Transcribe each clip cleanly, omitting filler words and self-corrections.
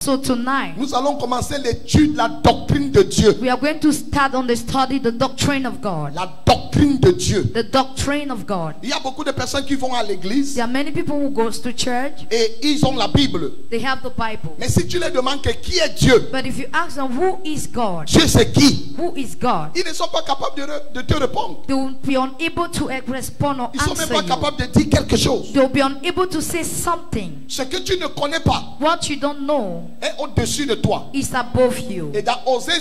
So tonight, nous allons commencer l'étude de la doctrine de Dieu. we are going to start on the study the doctrine of God. La doctrine de Dieu. The doctrine of God. Il y a beaucoup de personnes qui vont à l'église There are many people who goes to church. et ils ont la Bible. They have the Bible. Mais si tu leur demandes que qui est Dieu, But if you ask them who is God, Dieu c'est qui, who is God, ils ne sont pas capables de te répondre. they will be unable to respond or Ils ne sont même answer pas you. capables de dire quelque chose. They will be unable to say something. Ce que tu ne connais pas What you don't know est au-dessus de toi. is above you. Et dans Osée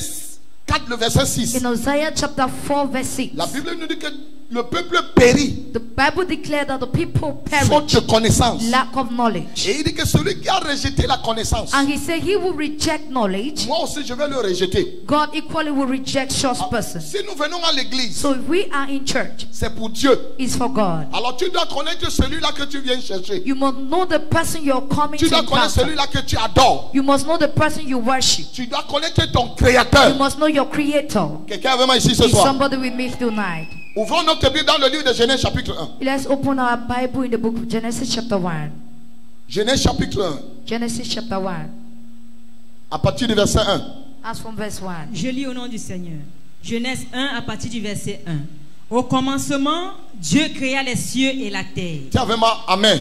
4, le verset 6, In Isaiah chapter 4 verse 6, la Bible nous dit que le peuple périt the Bible declared that the people faute perish, de connaissance. lack of knowledge. Et il dit que celui qui a rejeté la connaissance, And he said he will reject knowledge. moi aussi je vais le rejeter. God equally will reject such person. Si nous venons à l'église, So if we are in church, c'est pour Dieu. it's for God. Alors tu dois connaître celui-là que tu viens chercher. You must know the person you're coming Tu to dois connaître encounter. celui-là que tu adores. You must know the person you worship. Tu dois connaître ton You créateur. must know your creator. Quelqu'un avec moi ici ce Is soir? somebody with me tonight? Ouvrons notre Bible dans le livre de Genèse chapitre 1. Let's open our Bible in the book of Genesis chapter 1. Genèse chapitre 1, Genesis chapter 1. à partir du verset 1. As from verse 1. Je lis au nom du Seigneur. Genèse 1 à partir du verset 1. Au commencement, Dieu créa les cieux et la terre. Tiens avec moi, amen.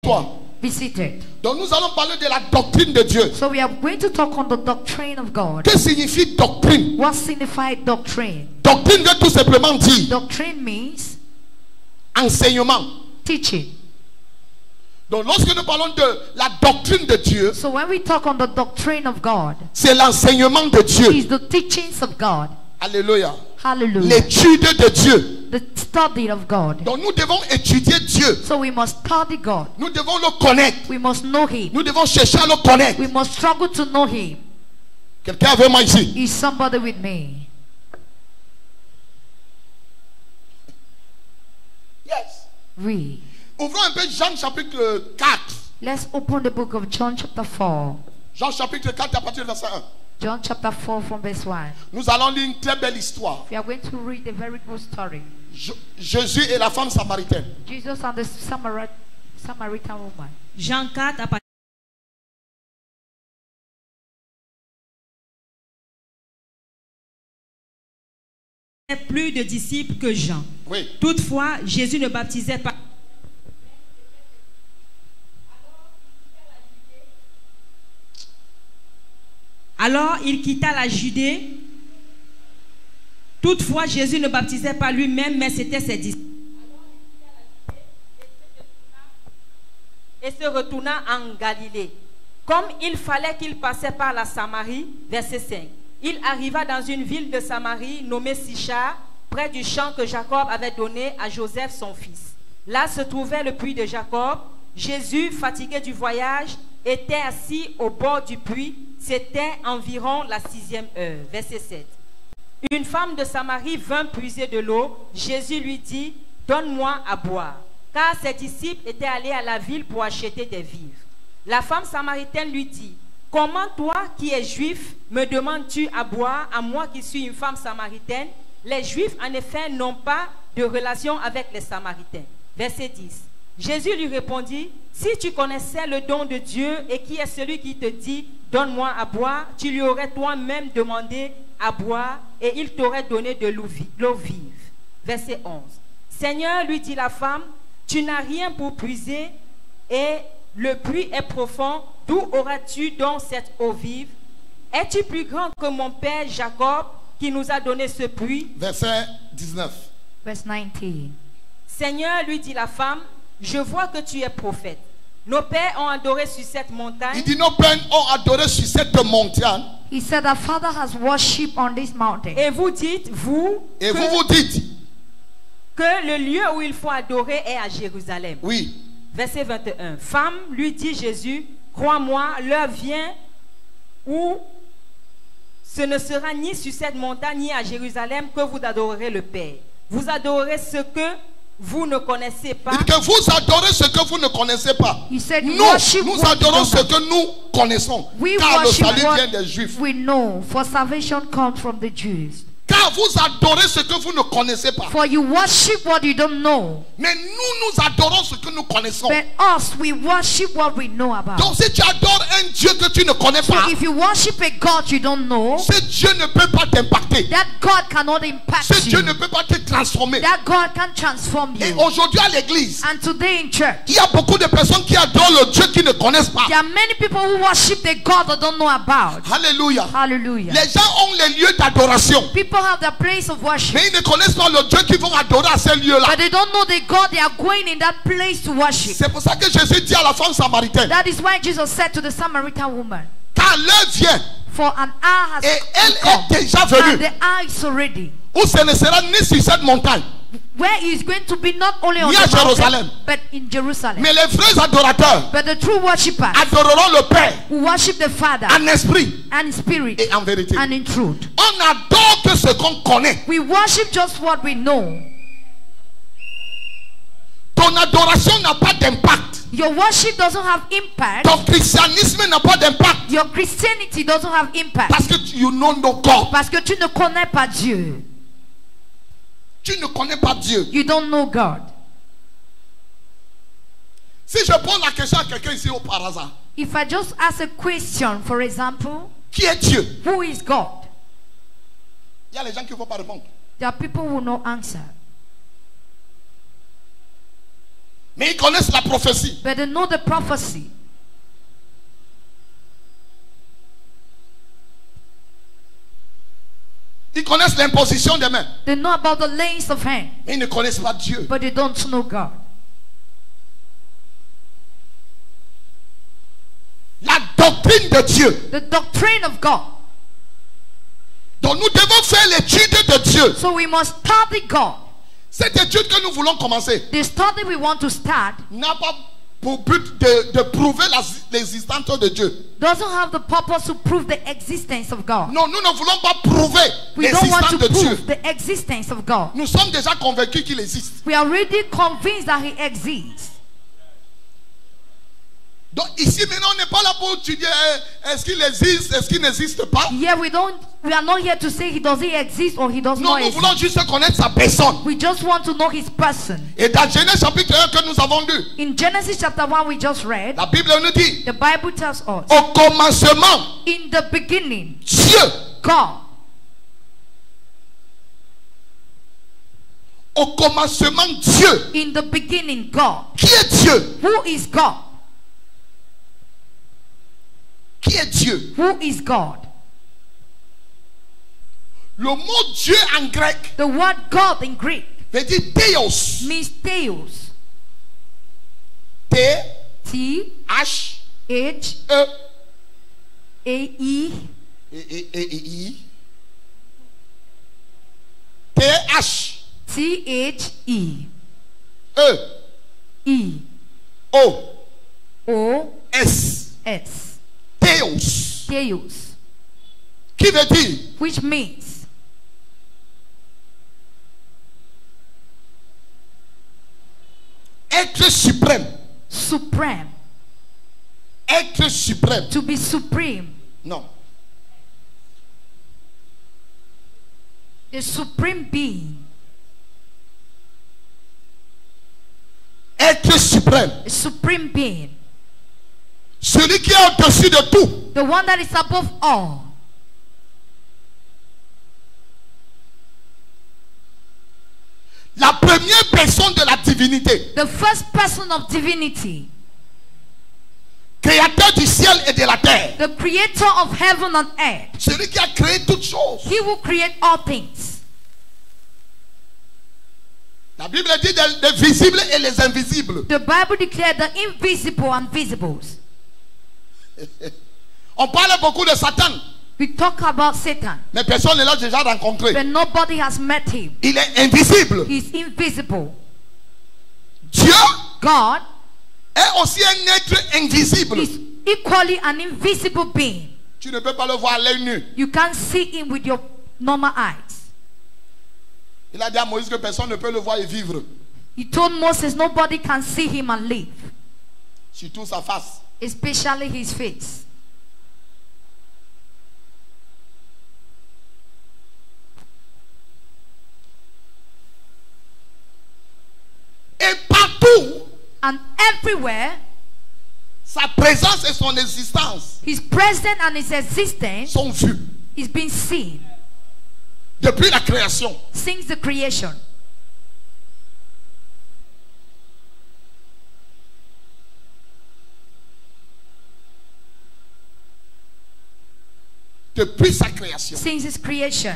Toi. Be seated. Donc nous allons parler de la doctrine de Dieu. So we are going to talk on the doctrine of God. Que signifie doctrine? What signifies doctrine? Doctrine veut tout simplement dire Doctrine means enseignement. teaching. Donc lorsque nous parlons de la doctrine de Dieu, So when we talk on the doctrine of God, c'est l'enseignement de Dieu. it's the teachings of God. Alléluia. Hallelujah. L'étude de Dieu. The study of God. Donc nous devons étudier Dieu. So we must study God. Nous devons le connaître. We must know Him. Nous devons chercher à le connaître. We must struggle to know Him. Quelqu'un avec moi ici? Is somebody with me? Yes. We. Ouvrons un peu Jean chapitre 4. Let's open the book of John chapter 4. Jean chapitre 4 à partir du verset 1. John chapter 4 from verse 1. Nous allons lire une très belle histoire. We are going to read a very good story. Jésus et la femme samaritaine. Jesus and the Samaritan woman. Jean 4 à partir plus de disciples que Jean. Oui. Toutefois, Jésus ne baptisait pas. Alors il quitta la Judée. Toutefois, Jésus ne baptisait pas lui-même, mais c'était ses disciples. Et se retourna en Galilée. Comme il fallait qu'il passait par la Samarie, verset 5, il arriva dans une ville de Samarie nommée Sichar, près du champ que Jacob avait donné à Joseph son fils. Là se trouvait le puits de Jacob. Jésus, fatigué du voyage, était assis au bord du puits. C'était environ la 6e heure. Verset 7. Une femme de Samarie vint puiser de l'eau. Jésus lui dit, « Donne-moi à boire. » Car ses disciples étaient allés à la ville pour acheter des vivres. La femme samaritaine lui dit, « Comment toi qui es juif me demandes-tu à boire, à moi qui suis une femme samaritaine? Les juifs en effet n'ont pas de relation avec les samaritains. » Verset 10. Jésus lui répondit, « Si tu connaissais le don de Dieu et qui est celui qui te dit, « Donne-moi à boire », tu lui aurais toi-même demandé à boire et il t'aurait donné de l'eau vive. Verset 11. « Seigneur, lui dit la femme, tu n'as rien pour puiser et le puits est profond. D'où auras-tu donc cette eau vive? Es-tu plus grand que mon père Jacob qui nous a donné ce puits? » Verset 19. Verse 19. Seigneur, lui dit la femme, je vois que tu es prophète. Nos pères ont adoré sur cette montagne. Il dit nos pères ont adoré sur cette montagne. He said our father has worshipped on this mountain. Et vous dites, vous dites que le lieu où il faut adorer est à Jérusalem. Oui. Verset 21. Femme, lui dit Jésus, crois-moi, l'heure vient où ce ne sera ni sur cette montagne ni à Jérusalem que vous adorerez le Père. Vous adorerez ce que vous ne connaissez pas. Il dit que vous adorez ce que vous ne connaissez pas. Nous adorons ce que nous connaissons. Car le salut vient des Juifs. We know, for salvation comes from the Jews. Car vous adorez ce que vous ne connaissez pas. For you worship what you don't know. Mais nous adorons ce que nous connaissons. But us, we worship what we know about. Donc si tu adores un Dieu que tu ne connais pas, So if you worship a God you don't know, ce Dieu ne peut pas t'impacter. that God cannot impact Ce Dieu you. ne peut pas te transformer. That God can transform Et you. aujourd'hui à l'église, And today in church, il y a beaucoup de personnes qui adorent le Dieu qu'ils ne connaissent pas. there are many people who worship the God they don't know about. Alléluia. Hallelujah. Les gens ont les lieux d'adoration, People have their place of worship, mais ils ne connaissent pas le Dieu qu'ils vont adorer à ces lieux-là. but they don't know the God they are going in that place to worship. C'est pour ça que Jésus dit à la femme samaritaine, That is why Jesus said to the Samaritan woman, car l'heure vient, for an hour has et elle come, est déjà and venue, the hour is already, où ce ne sera ni sur cette montagne, where he is going to be not only on ni à the mountain, Jérusalem, but in Jerusalem. mais les vrais adorateurs But the true worshippers adoreront le Père who worship the Father en esprit and in spirit et en vérité. and in truth. On adore que ce qu'on connaît. We worship just what we know. Ton adoration n'a pas d'impact. Your worship doesn't have impact. Ton christianisme n'a pas d'impact. Your Christianity doesn't have impact. Parce que you know no God. Parce que tu ne connais pas Dieu. Tu ne connais pas Dieu. You don't know God. Si je pose la question à quelqu'un ici au par hasard, If I just ask a question, for example, qui est Dieu? who is God? Il y a les gens qui ne vont pas répondre. There are people who no answer. Mais ils connaissent la prophétie. But they know the prophecy. Ils connaissent l'imposition des mains. They know about the layings of hands. Mais ils ne connaissent pas Dieu. But they don't know God. La doctrine de Dieu. The doctrine of God. Donc nous devons faire l'étude de Dieu. So we must study God. Cette étude que nous voulons commencer The study we want to start n'a pas pour but de prouver l'existence de Dieu. doesn't have the purpose to prove the existence of God. Non, nous ne voulons pas prouver We don't want l'existence to de Dieu. prove the existence of God. Nous sommes déjà convaincus qu'il existe. We are already convinced that He exists. Donc ici maintenant on n'est pas là pour étudier est-ce qu'il existe, est-ce qu'il n'existe pas. Yeah, we are not here to say He doesn't exist or He does Non, not nous exist. voulons juste connaître sa personne. We just want to know His person. Et dans Genèse chapitre 1 que nous avons lu, In Genesis chapter 1 we just read, la Bible nous dit, the Bible tells us, au commencement, in the beginning, Dieu. God. Au commencement, Dieu. In the beginning, God. Qui est Dieu? Who is God? Qui est Dieu? Who is God? Le mot Dieu en grec The word God in Greek veut dire Theos. means Theos. T T H H E A E I T H T H E E E O O S. S. Theos. Theos, Qui veut dire which means être suprême. supreme. Être suprême. To be supreme. Non. The supreme being. Être suprême. A supreme being. Celui qui est au-dessus de tout. The one that is above all. La première personne de la divinité. The first person of divinity. Créateur du ciel et de la terre. The creator of heaven and earth. Celui qui a créé toutes choses. He will create all things. La Bible dit les visibles et les invisibles. The Bible declared the invisible and visibles. On parle beaucoup de Satan. We talk about Satan, Mais personne ne l'a déjà rencontré. but nobody has met him. Il est invisible. He's invisible. Dieu God est aussi un être invisible. is equally an invisible being. Tu ne peux pas le voir à l'œil nu. You can't see him with your normal eyes. Il a dit à Moïse que personne ne peut le voir et vivre. He told Moses nobody can see him and live, Surtout sa face. especially his face. Et partout, And everywhere, Sa présence et son existence. His presence and his existence sont vus. Is being seen. Depuis la création. Since the creation. Depuis sa création. Since his creation.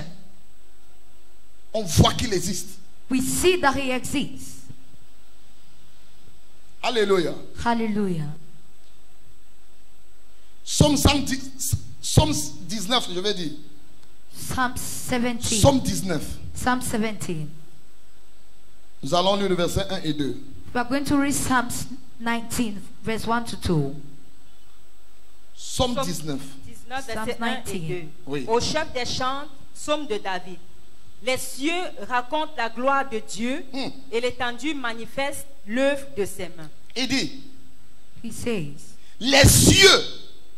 On voit qu'il existe. We see that he exists. Alléluia. Hallelujah. Psaume 19, je vais dire. Psalm 17. Psaume 19. Psalm 17. Nous allons lire le verset 1 et 2. We are going to read Psalms 19, verse 1 to 2. Psaume 19. Verset 1 et 2. Oui. Au chef des chants, psaume de David. Les cieux racontent la gloire de Dieu et l'étendue manifeste l'œuvre de ses mains. Il dit, he says, les cieux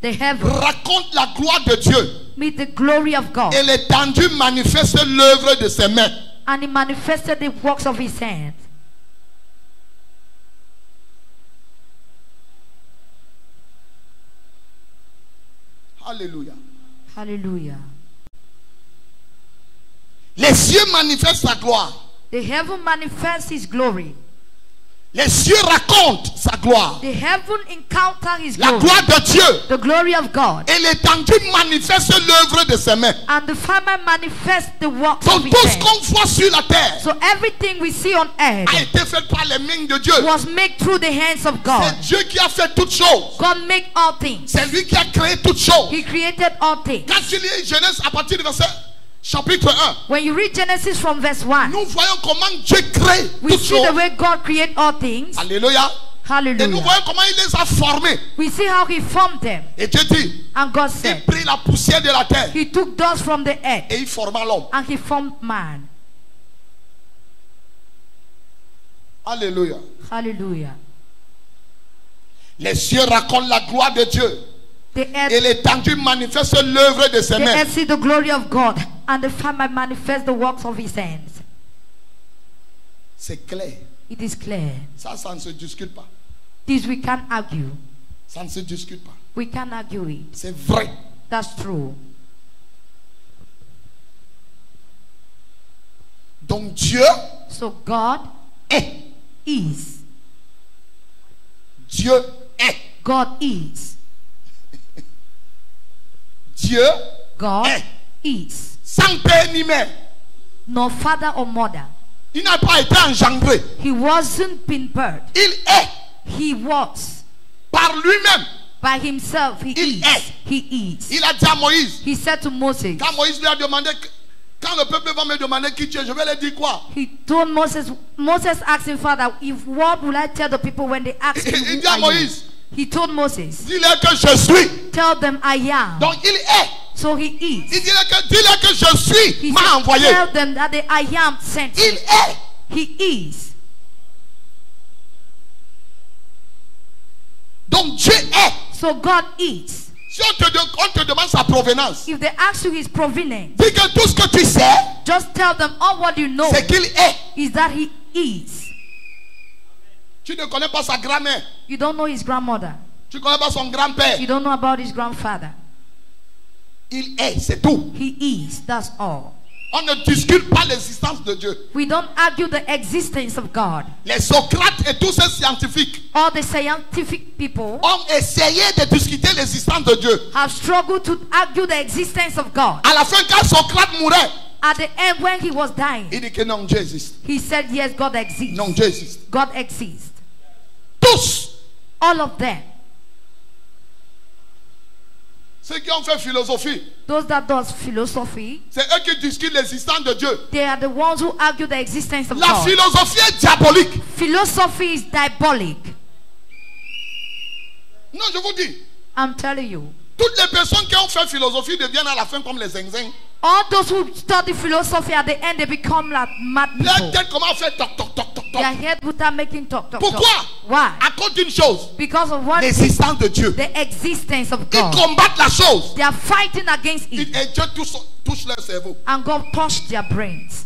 racontent la gloire de Dieu meet the glory of God, et l'étendue manifeste l'œuvre de ses mains. And he manifested the works of his hands. Alléluia. Hallelujah. Les cieux manifestent sa gloire. The heaven manifests his glory. Les cieux racontent sa gloire. The heaven encounter his la glory. gloire de Dieu. The glory of God. Et l'étendue manifeste l'œuvre de ses mains. And the firmament manifests the works Donc of his tout ce hands. qu'on voit sur la terre So everything we see on earth a été fait par les mains de Dieu. was made through the hands of God. C'est Dieu qui a fait toutes choses. God made all things. C'est lui qui a créé toutes choses. He created all things. Quand tu lis Genèse à partir du verset chapitre 1, when you read Genesis from verse 1, nous voyons comment Dieu crée we toutes see choses. the way God created all things. Alléluia. Hallelujah. Et nous voyons comment il les a formés. We see how he formed them. Et Dieu dit, And God il said, prit la poussière de la terre he took dust from the earth et il forma l'homme. and he formed man. Alléluia. Hallelujah. Les cieux racontent la gloire de Dieu. The earth, Et l'étendue manifeste l'œuvre de ses the mains. earth see the glory of God, and the firmament manifests the works of his hands. C'est clair. It is clear. Ça ne se discute pas. This we can't argue. Ça ne se discute pas. We can't argue it. C'est vrai. That's true. Donc Dieu So God est. is. Dieu est. God is. Dieu God est. is. Sans père ni mère. No father or mother. Il n'a pas été engendré. He wasn't been birthed. Il est. He was. Par lui-même. By himself, he Il is. est. He is. Il a dit à Moïse. He said to Moses. Quand Moïse lui a demandé, quand le peuple va me demander qui tu es, je vais leur dire quoi? He told Moses. Moses asked him, Father, if what will I tell the people when they ask him, Il who dit à are you? Moïse. He told Moses, Dis-leur que je suis. tell them I am. Donc il est. So he is. Il dis-leur que je suis He m'a said, envoyé. tell them that the I am sent Il me. est. He is. Donc Dieu est. So God is. Si on te demande sa provenance, If they ask you his provenance, dis que tout ce que tu sais, just tell them all what you know c'est qu'il est. is that he is. Tu ne connais pas sa grand-mère. You don't know his grandmother. Tu ne connais pas son grand-père. You don't know about his grandfather. Il est, c'est tout. He is. That's all. On ne discute pas l'existence de Dieu. We don't argue the existence of God. Les Socrates et tous ces scientifiques All the scientific people ont essayé de discuter l'existence de Dieu. have struggled to argue the existence of God. À la fin, quand Socrate mourait, At the end, when he was dying, il dit que non, Dieu existe. he said, yes, God exists. Non, Dieu existe. God exists. Tous All of them. ceux qui ont fait philosophie, Those that does philosophy, c'est eux qui discutent l'existence de Dieu. they are the ones who argue the existence of La God. philosophie est diabolique. Philosophy is diabolic. Non, je vous dis, I'm telling you. toutes les personnes qui ont fait philosophie deviennent à la fin comme les zinzins. All those who study philosophy, at the end, they become like mad Leur people. tête commence à faire toc toc toc toc toc. Their head without making talk. Pourquoi? Why? À cause d'une chose, Because of what? l'existence de Dieu. The existence of Ils God. combattent la chose. They are fighting against Et it. Dieu touche leur cerveau. And God touched their brains.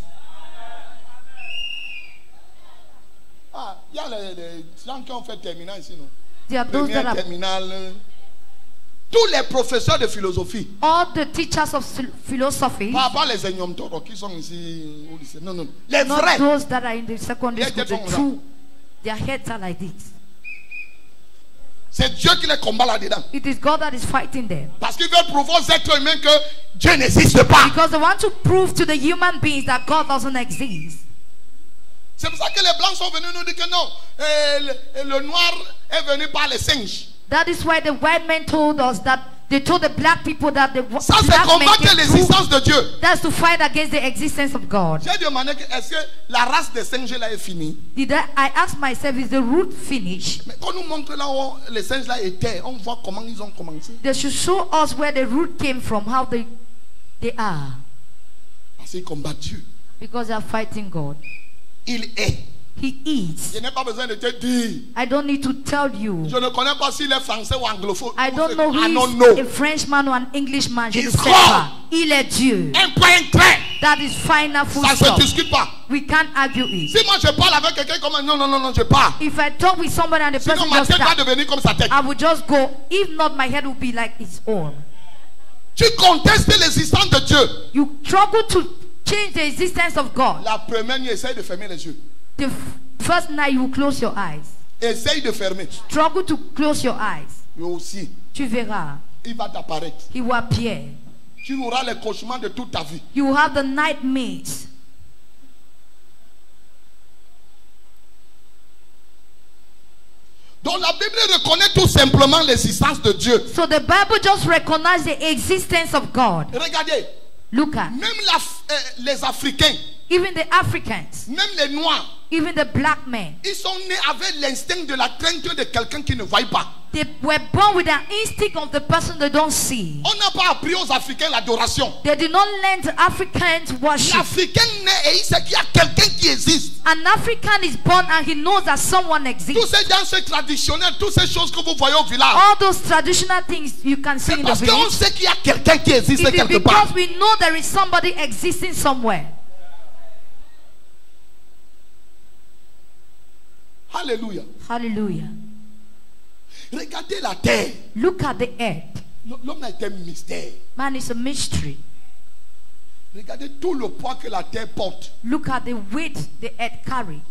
Ah, il y a les gens qui ont fait terminal ici, non? There are those that are terminale. Tous les professeurs de philosophie. All the teachers of philosophy. Pas les ignomtores qui sont ici au lycée. Non, non. Les not vrais. Those that are in the secondary school, the true. Their heads are like this. C'est Dieu qui les combat là-dedans. It is God that is fighting them. Parce qu'ils veulent prouver aux êtres humains que Dieu n'existe pas. Because they want to prove to the human beings that God doesn't exist. C'est pour ça que les blancs sont venus nous dire que non, le noir est venu par les singes. That is why the white men told us that they told the black people that the ça c'est combattre l'existence de Dieu. That's to fight against the existence of God. J'ai demandé est-ce que la race des singes là est finie? I asked myself, is the root finished? Mais quand nous montre là où les singes là étaient, on voit comment ils ont commencé. They should show us where the root came from, how they are. Parce qu'ils combattent Dieu. Because they are fighting God. Il est. He is. Je n'ai pas besoin de te dire. I don't need to tell you. Je ne connais pas s'il est français ou anglophone. I don't know who is a Frenchman or an Englishman. Je ne sais pas. Il est Dieu. Un point trait. That is final full stop. Ça ne se discute pas. We can't argue it. Si moi je parle avec quelqu'un comme non, je pars. If I talk with somebody and the person just va devenir comme sa tête. I would just go. If not, my head will be like its own. Tu contestes l'existence de Dieu. You struggle to change the existence of God. La première nuit, essaye de fermer les yeux. The first night you close your eyes. Essaye de fermer. Struggle to close your eyes. Mais aussi. Tu verras. Il va t'apparaître. He will appear. Tu auras les cauchemars de toute ta vie. You will have the nightmares. Donc la Bible reconnaît tout simplement l'existence de Dieu. So the Bible just recognizes the existence of God. Regardez. Look at. Même les Africains. Even the Africans. Même les Noirs. Even the black men. Ils sont nés avec l'instinct de la crainte de quelqu'un qui ne voit pas. They were born with an instinct of the person they don't see. On n'a pas appris aux Africains l'adoration. They did not learn the Africans worship. L'Africain naît et il sait qu'il y a quelqu'un qui existe. An African is born and he knows that someone exists. Tous ces danses traditionnelles, toutes ces choses que vous voyez au village. All those traditional things you can see in the village. Parce qu'on sait qu'il y a quelqu'un qui existe quelque part. Because we know there is somebody existing somewhere. Alléluia. Hallelujah. Regardez la terre. Look at the earth. L'homme a été un mystère. Man is a mystery. Regardez tout le poids que la terre porte. Look at the weight the earth carry.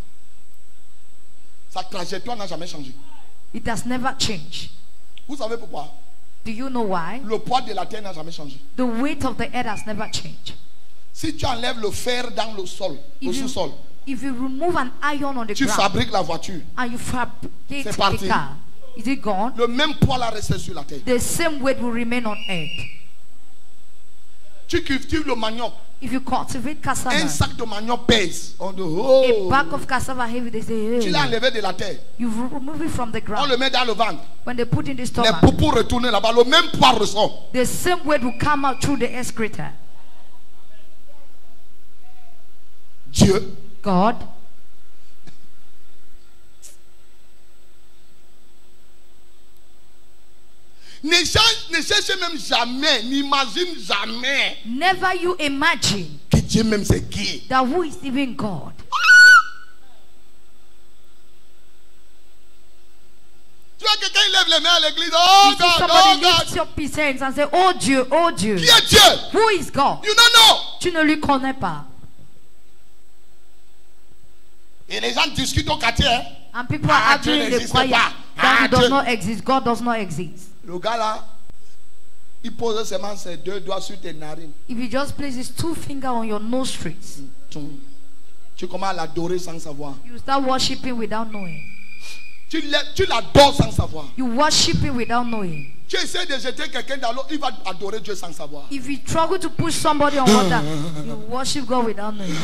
Sa trajectoire n'a jamais changé. It has never changed. Vous savez pourquoi? Do you know why? Le poids de la terre n'a jamais changé. The weight of the earth has never changed. Si tu enlèves le fer dans le sol, au sous-sol, if you remove an iron on the tu ground, fabriques la voiture. And you fabricate a car. Is it gone? Le même poids là reste sur la terre. The same weight will remain on earth. Tu cultives le manioc. If you cultivate cassava, un sac de manioc pèse. A bag of cassava heavy, they say, hey. Tu l'as enlevé de la terre. You remove it from the ground. On le met dans le ventre. When they put in the stomach, les poupous retournent là-bas. Le même poids ressort. The same weight will come out through the excreta. Dieu. God. Ne cherche même jamais, n'imagine jamais. Never you imagine que Dieu même c'est qui. That who is even God. Tu vois quelqu'un lève les mains à l'église. Oh God, oh God. Lift up his hands and say, oh Dieu, oh Dieu. Qui est Dieu? Who is God? You don't know. Tu ne lui connais pas. Et les gens discutent au quartier. And people are arguing in the choir that he does not exist. God does not exist. Le gars là, il pose seulement ses deux doigts sur tes narines. If he just places 2 fingers on your nostrils, tu commences à l'adorer sans savoir. You start worshiping without knowing. Tu l'adores sans savoir. You worship him without knowing. Tu essaies de jeter quelqu'un dans l'eau, il va adorer Dieu sans savoir. If you struggle to push somebody on water, you worship God without knowing.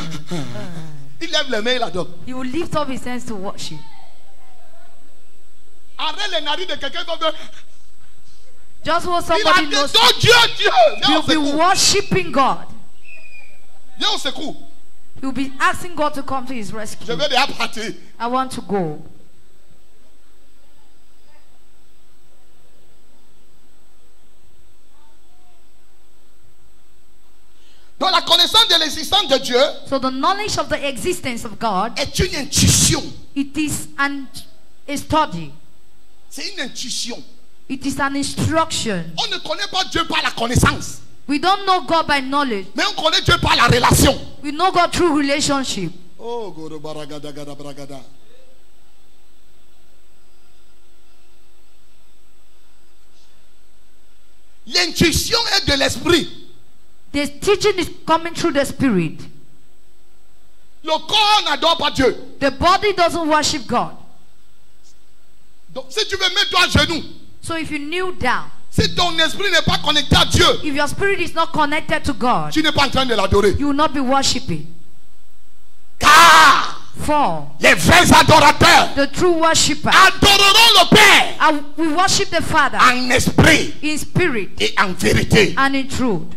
Il lève les mains, il adore. He will lift up his hands to worship. Arrête les narines de quelqu'un comme just what somebody knows. Dieu. You'll be worshiping God. Viens au secours. You'll be asking God to come to his rescue. Je vais déjà partir. I want to go. Donc la connaissance de l'existence de Dieu, so the knowledge of the existence of God, est une intuition. It is a study. C'est une intuition. It is an instruction. On ne connaît pas Dieu par la connaissance. We don't know God by knowledge. Mais on connaît Dieu par la relation. We know God through relationship. Oh, goro baragada gada bragada. L'intuition est de l'esprit. The teaching is coming through the spirit. Le corps n'adore pas Dieu. The body doesn't worship God. Donc, si tu veux mettre toi à genoux, so if you kneel down, si ton esprit n'est pas connecté à Dieu, if your spirit is not connected to God, tu n'es pas en train de l'adorer. You will not be worshiping. Car for les vrais adorateurs, the true worshippers, adoreront le Père, we worship the Father en esprit, in spirit, et en vérité, and in truth.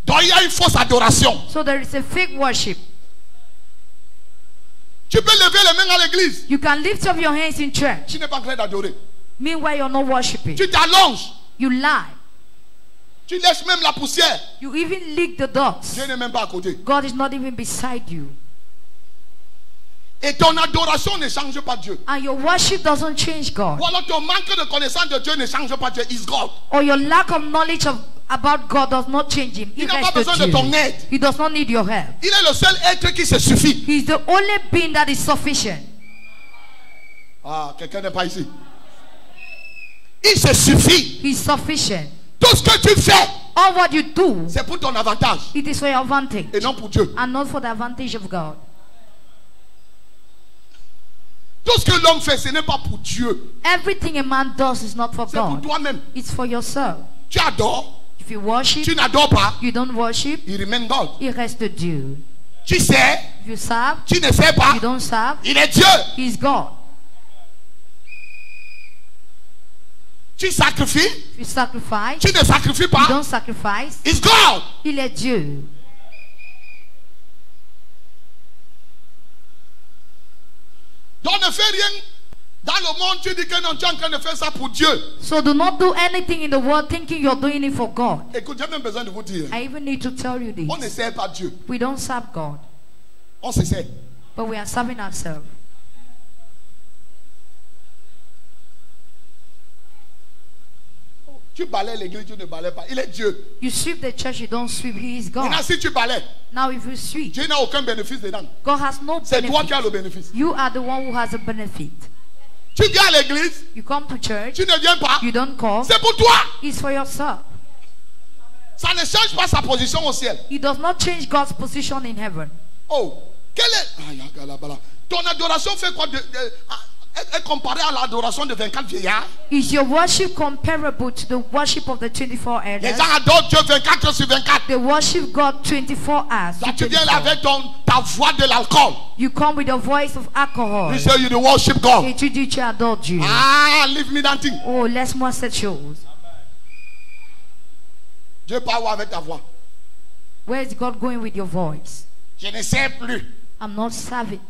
Donc il y a une fausse adoration. So there is a fake worship. Tu peux lever les mains à l'église. You can lift up your hands in church. Tu n'es pas en train d'adorer. Meanwhile, you're not worshiping. Tu t'allonges. You lie. Tu laisses même la poussière. You even lick the dust. Dieu n'est même pas à côté. God is not even beside you. Et ton adoration ne change pas Dieu. And your worship doesn't change God. Ou alors ton manque de connaissance de Dieu ne change pas Dieu. Is God. Or your lack of knowledge about God does not change him. Il n'a pas besoin de ton aide. He does not need your help. Il est le seul être qui se suffit. He is the only being that is sufficient. Ah, quelqu'un n'est pas ici. Il se suffit. He is sufficient. Tout ce que tu fais, all what you do, c'est pour ton avantage. It is for your advantage. Et non pour Dieu. And not for the advantage of God. Tout ce que l'homme fait, ce n'est pas pour Dieu. Everything a man does is not for God. C'est pour toi-même. It's for yourself. Tu adores. If you worship, tu n'adores pas. You don't worship. Il remain God. Il reste Dieu. Tu sais. If you serve. Tu ne sais pas. You don't serve. Il est Dieu. He is God. Tu sacrifies. You sacrifice. Tu ne sacrifies pas. You don't sacrifice. It's God. Il est Dieu. Donc ne fais rien dans le monde, tu dis que non, tu es en train de faire ça pour Dieu. So do not do anything in the world thinking you're doing it for God. Écoute, j'ai même besoin de vous dire. I even need to tell you this. On ne sert pas Dieu. We don't serve God. On se sert. But we are serving ourselves. Tu balais l'église, tu ne balais pas. Il est Dieu. You sweep the church, you don't sweep. He is God. Maintenant, si tu balais, now if you sweep, Dieu n'a aucun bénéfice dedans. God has no benefit. C'est toi qui as le bénéfice. You are the one who has a benefit. Tu viens à l'église. You come to church. Tu ne viens pas. You don't come. C'est pour toi. It's for yourself. Ça ne change pas sa position au ciel. It does not change God's position in heaven. Oh, quelle est... Ton adoration fait quoi est comparée à l'adoration de 24 vieillards? Is your worship comparable to the worship of the 24 elders? Les gens adorent Dieu 24 sur 24. They worship God 24 hours. Là, tu viens là avec ta voix de l'alcool. You come with the voice of alcohol. You say you worship God. Et tu dis tu adores Dieu. Ah, leave me that thing. Oh, laisse-moi cette chose. Dieu parle avec ta voix. Where is God going with your voice? Je ne sais plus. I'm not serving.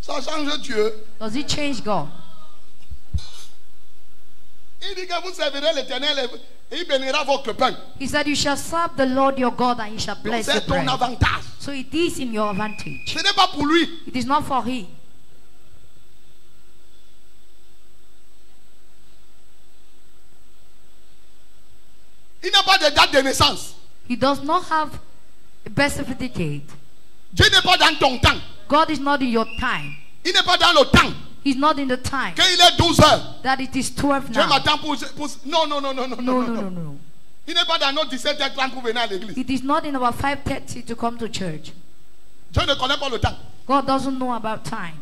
Ça change Dieu. Does it change God? Il dit que vous servirez l'Éternel et il bénira votre pain. He said you shall serve the Lord your God and he shall bless your C'est ton bread. avantage. So it is in your advantage. Ce n'est pas pour lui. It is not for him. Il n'a pas de date de naissance. He does not have a birth certificate. Dieu n'est pas dans ton temps. God is not in your time. Il n'est pas dans le temps. He's not in the time. Qu'il est 12 heures. That it is 12 Dieu now. m'attend pour... Non. No. Il n'est pas dans notre 17h30 pour venir à l'église. It is not in our 5:30 to come to church. Dieu ne connaît pas le temps. God doesn't know about time.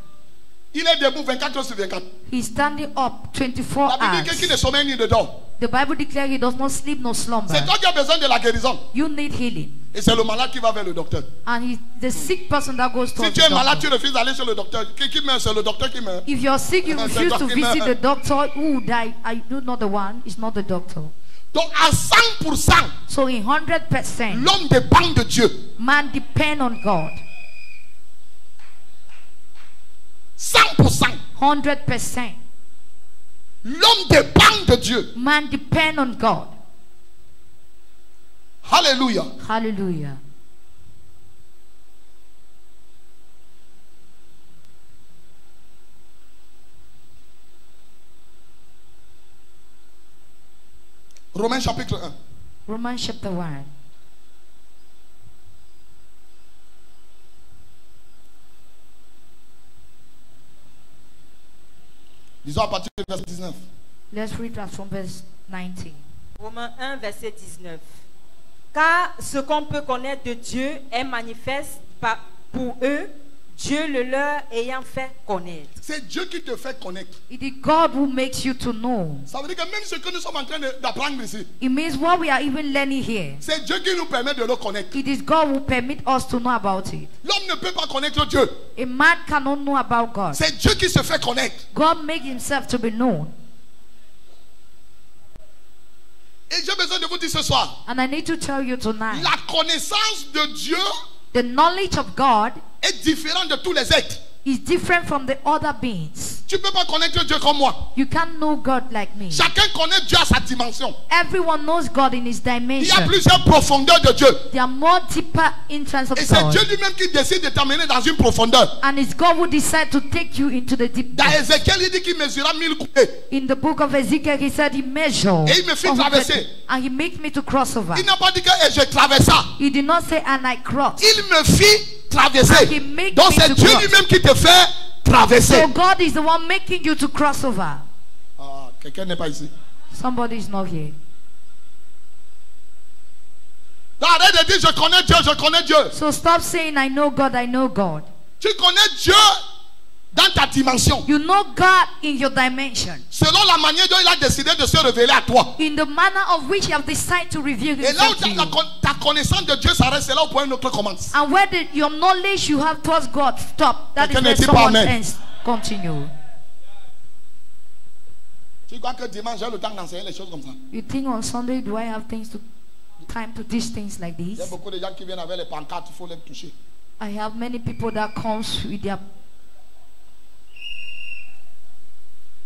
Il est debout 24 heures sur 24. He's standing up 24 La Bible dit qu'il ne sommeille ni ne dort. The Bible declares he does not sleep nor slumber. C'est toi qui as besoin de la guérison. You need healing. Et c'est le malade qui va vers le docteur. And he's the sick person that goes to Si tu es malade, tu refuses d'aller chez le docteur. Qui meurt? C'est le docteur qui meurt. If you're sick, you refuse to visit the doctor who will die. I do not the one. It's not the doctor. Donc à 100%, so in 100%, l'homme dépend de Dieu. Man depend on God. 100%. 100%. L'homme dépend de Dieu. Man depend on God. Hallelujah. Hallelujah. Romains chapitre 1. Romans chapter 1. Disons à partir du verset 19. Let's read that from verse 19. Romains 1, verset 19. Car ce qu'on peut connaître de Dieu est manifeste pour eux, Dieu le leur ayant fait connaître. C'est Dieu qui te fait connaître. It is God who makes you to know. Ça veut dire que même ce que nous sommes en train d'apprendre ici, It means what we are even learning here. c'est Dieu qui nous permet de le connaître. It is God who permit us to know about it. L'homme ne peut pas connaître Dieu. A man cannot know about God. C'est Dieu qui se fait connaître. God makes himself to be known. Et j'ai besoin de vous dire ce soir, And I need to tell you tonight, la connaissance de Dieu the knowledge of God est différente de tous les êtres. is different from the other beings. Tu ne peux pas connaître Dieu comme moi. You can't know God like me. Chacun connaît Dieu à sa dimension. Everyone knows God in his Il y a dimension. plusieurs profondeurs de Dieu. There are more deeper entrance of Et c'est God. Dieu lui-même qui décide de t'amener dans une profondeur. And it's God who decides to take you into the deep Dans depths. Ézéchiel, il dit qu'il mesura 1000 coudées. In the book of Ezekiel, he said he measured. Et il me fit traverser. And he made me to cross over. Il n'a pas dit que je traversa. He did not say, and I crossed. Il me fit traverser. And he made Donc me c'est to Dieu cross. lui-même qui te fait traverser. So God is the one making you to cross over. Ah, quelqu'un n'est pas ici. Somebody is not here. Non, arrête de dire je connais Dieu, je connais Dieu. So stop saying, I know God, I know God. Tu connais Dieu dans ta dimension. You know God in your dimension. Selon la manière dont il a décidé de se révéler à toi. In the manner of which you have decided to reveal Et là où himself to you. ta connaissance de Dieu s'arrête, c'est là où point notre commence. And where your knowledge you have towards God stop, that is Quelqu'un where ne dit pas someone amen. else continue. Tu crois que dimanche j'ai le temps d'enseigner les choses comme ça? You think on Sunday do I have time to teach things like Il y a this? beaucoup de gens qui viennent avec les pancartes, il faut les toucher. I have many people that comes with their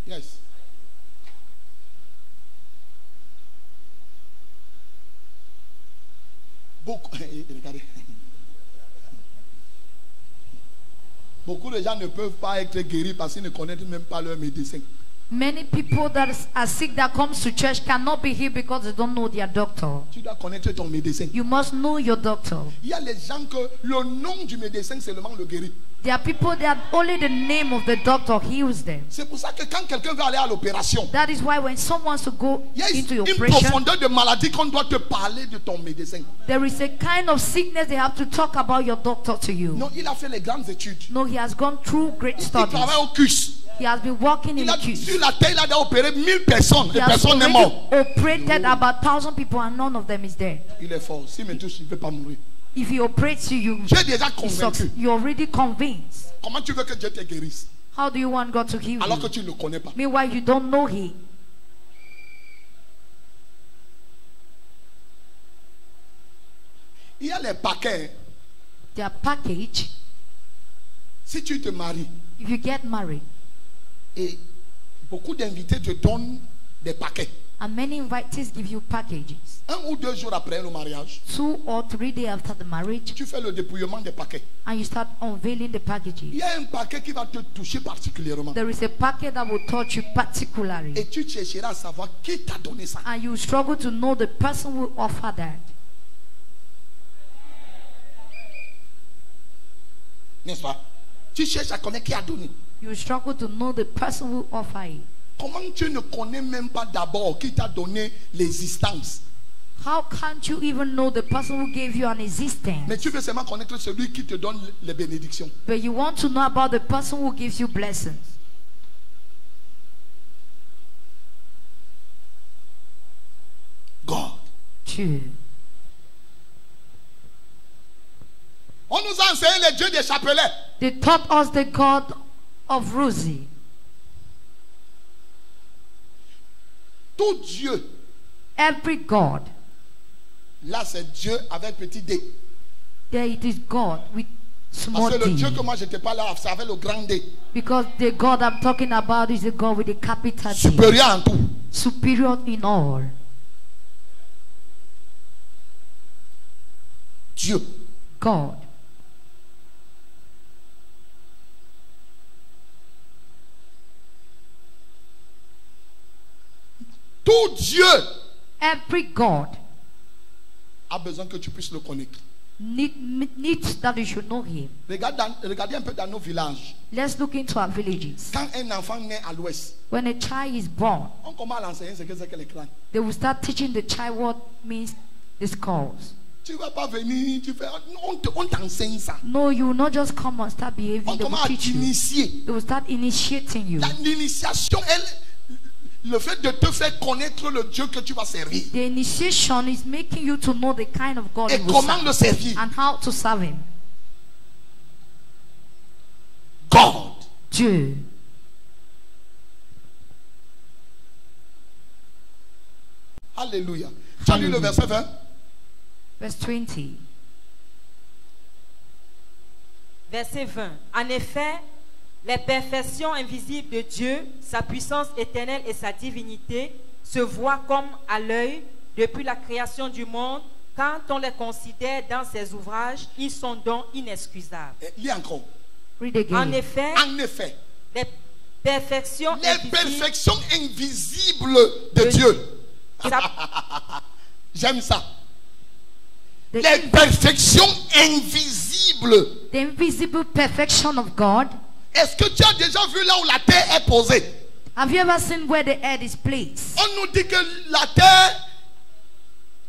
Yes. Beaucoup, regardez. Beaucoup de gens ne peuvent pas être guéris parce qu'ils ne connaissent même pas leur médecin. many people that are sick that comes to church cannot be here because they don't know their doctor. Tu dois connaître ton médecin. You must know your doctor. Il y a les gens que le nom du médecin seulement le guérit. There are people that only the name of the doctor heals them. C'est pour ça que quand quelqu'un veut aller à l'opération, That is why when someone wants to go il y a into une operation, profondeur de maladie qu'on doit te parler de ton médecin. there is a kind of sickness they have to talk about your doctor to you. Non, il a fait les grandes études. No, he has gone through great Il studies. travaille au CUS. He has been working in Il a, the queues. sur la terre, il a opéré 1000 personnes. He Et has personne n'est already mort. operated about 1,000 people and none of them is dead. Il est fort. S'il me touche, il ne peut pas mourir. If he operates you, J'ai déjà he sucks. convaincu. You're already convinced. Comment tu veux que Dieu te guérisse How do you want God to heal alors que you? tu ne le connais pas? Meanwhile, you don't know Him. Il y a les paquets. Their package, Si tu te maries if you get married, et beaucoup d'invités te donnent des paquets. and many invitees give you packages. 1 ou 2 jours après le mariage, 2 or 3 days after the marriage, tu fais le dépouillement des paquets. and you start unveiling the Il packages. y a un paquet qui va te toucher particulièrement. There is a packet that will touch you particularly. Et tu chercheras à savoir qui t'a donné ça. And you struggle to know the person who offered that. N'est-ce pas? Tu cherches à connaître qui a donné. You struggle to know the person who offered it. Comment tu ne connais même pas d'abord qui t'a donné l'existence? How can't you even know the person who gave you an existence? Mais tu veux seulement connaître celui qui te donne les bénédictions. But you want to know about the person who gives you blessings. God. True. On nous a enseigné les dieux des chapelets. They taught us the God of Rosie. Tout Dieu, Every God. là c'est Dieu avec petit d. There it is God with small Parce que le d. Dieu que moi je te parle là, c'est avec le grand D. Because the God I'm talking about is a God with a capital D. Supérieur en tout. Superior in all. Dieu. God. Tout Dieu Every God a besoin que tu puisses le connaître. Needs that you should know him. Regardez un peu dans nos villages. Let's look into our villages. Quand un enfant naît à l'ouest, when a child is born, on commence à l'enseigner ce que c'est que les clans. They will start teaching the child what means the skulls. Tu vas pas venir, on t'enseigne ça. No, you will not just come and start behaving. They will teach you. They will start initiating you. L'initiation, le fait de te faire connaître le Dieu que tu vas servir. The initiation is making you to know the kind of God et you will comment serve le servir. And how to serve him. God. Dieu. Alléluia. Tu as lu le verset 20? Verse 20. Verset 20. En effet, les perfections invisibles de Dieu, sa puissance éternelle et sa divinité se voient comme à l'œil depuis la création du monde. Quand on les considère dans ses ouvrages, ils sont donc inexcusables. Lis encore. Read again. En effet, les perfections invisibles de Dieu. J'aime ça. Les perfections invisibles. The invisible perfection of God. Est-ce que tu as déjà vu là où la terre est posée? Have you ever seen where the earth is placed? On nous dit que la terre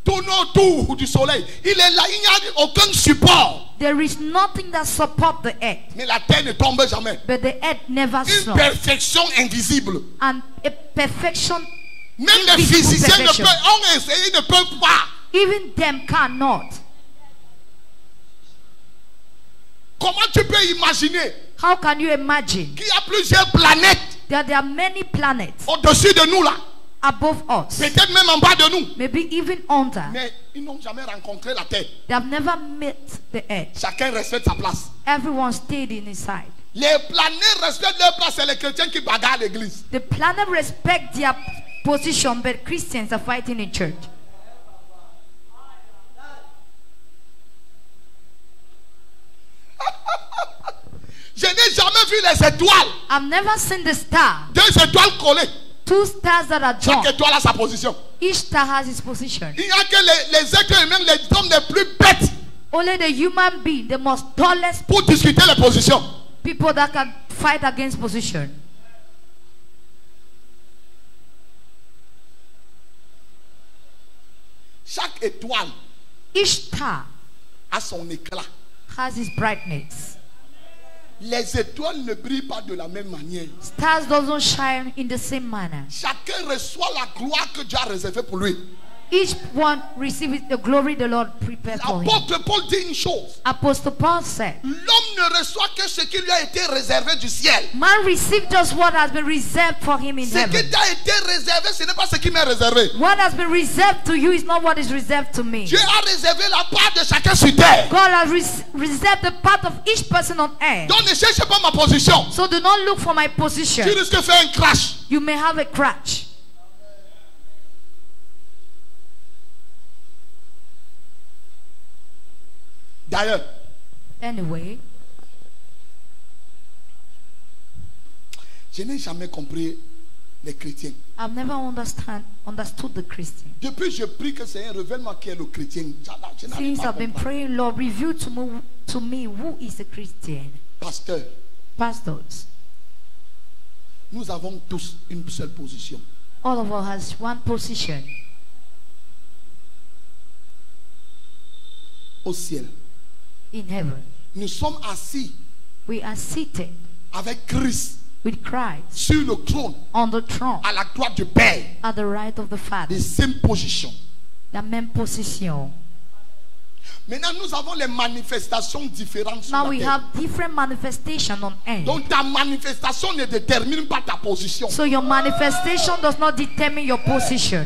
tourne autour du soleil. Il est là, il n'y a aucun support. There is nothing that supports the earth. Mais la terre ne tombe jamais. But the earth never Une perfection invisible. And a perfection. Même les physiciens ont essayé, ne peuvent pas. Even them cannot. Comment tu peux imaginer? How can you imagine? Qu'il y a plusieurs planètes. There are many planets. Au-dessus de nous là. Above us. Peut-être même en bas de nous. Maybe even under. Mais ils n'ont jamais rencontré la terre. They have never met the earth. Chacun respecte sa place. Everyone stayed in his side. Les planètes respectent leur place, c'est les chrétiens qui bagarrent l'église. The planet respect their position, but Christians are fighting in church. Je n'ai jamais vu les étoiles. I've never seen the star. 2 étoiles collées. 2 stars that are joined. Chaque étoile a sa position. Each star has its position. Il n'y a que les êtres humains, les hommes les plus bêtes. Only the human being, the most tallest. Pour discuter les positions. People that can fight against position. Chaque étoile. Each star a son éclat. Has its brightness. Les étoiles ne brillent pas de la même manière. Stars don't shine in the same manner. Chacun reçoit la gloire que Dieu a réservée pour lui. Each one receives the glory the Lord prepared for him. L'apôtre Paul dit une chose. Apostle Paul said, l'homme ne reçoit que ce qui lui a été réservé du ciel. Man receives just what has been reserved for him in heaven. Ce qui t'a été réservé, ce n'est pas ce qui m'est réservé. What has been reserved to you is not what is reserved to me. Dieu a réservé la part de chacun sur terre. God has reserved the part of each person on earth. Donc ne cherche pas ma position. So do not look for my position. Tu risques de faire un crash. You may have a crash. D'ailleurs, anyway, je n'ai jamais compris les chrétiens. I've never understood the Christian. Depuis je prie que c'est un révèlement qui est le chrétien. Since I've been praying, Lord, reveal to me who is a Christian. Pasteur. Pastors. Nous avons tous une seule position. All of us has one position. Au ciel. In heaven. Nous sommes assis. We are seated. Avec Christ. With Christ. Sur le trône. On the throne. À la droite du Père. At the right of the Father. The same position. La même position. Maintenant, nous avons les manifestations différentes sur Now la we terre. have different manifestations on earth. Donc ta manifestation ne détermine pas ta position. So your manifestation does not determine your position.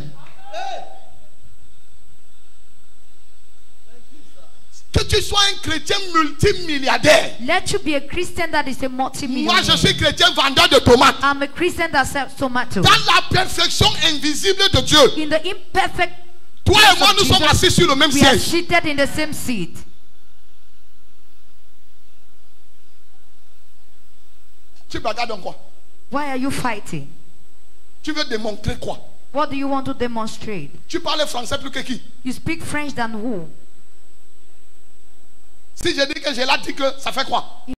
Que tu sois un chrétien multimilliardaire. Let you be a Christian that is a multimillionaire. Moi, je suis chrétien vendeur de tomates. I'm a Christian that sells tomatoes. Dans la perfection invisible de Dieu. In the imperfect. Toi et moi, nous sommes assis sur le même siège. We are siège. seated in the same seat. Tu bagarres dans quoi? Why are you fighting? Tu veux démontrer quoi? What do you want to demonstrate? Tu parles français plus que qui? You speak French than who? Si je dis que j'ai là dit que ça fait quoi?